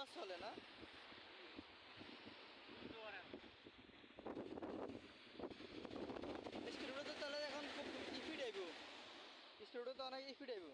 আওয়াজ চলে না? স্টুডিও তো তাহলে এখন খুব স্পিড আইব, স্টুডিও তো অনেক স্পিড আইব।